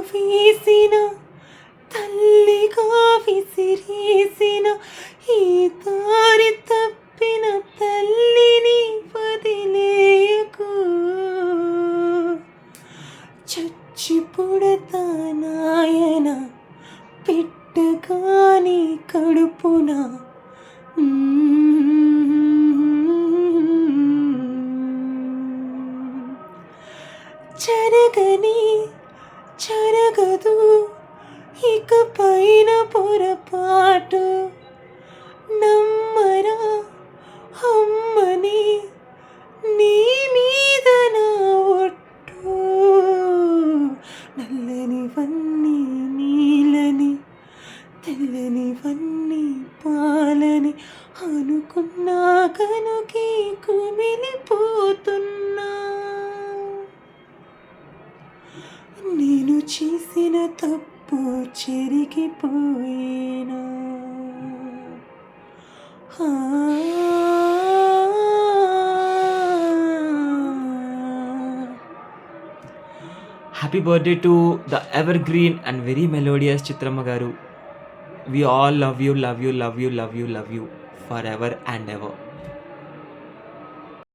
వేసిన తల్లిగా విసిరేసిన ఈ దారి తప్పిన తల్లిని వదిలేయకు. చచ్చి పుడతా నాయన పెట్టగాని కడుపున. జరగని జరగదు ఇక పైన పొరపాటు. నమ్మరా అమ్మని నీ మీద నా ఒట్టు. నల్లనివన్నీ నీలని తెల్లనివన్నీ పాలని అనుకున్నా కనుకే కుమిలిపోతున్నా. నేను చేసిన తప్పు చెరిగిపోయేనా. Happy birthday to the ever green and very melodious చిత్రమ్మ గారు. We all love you, love you, love you, love you, love you forever and ever.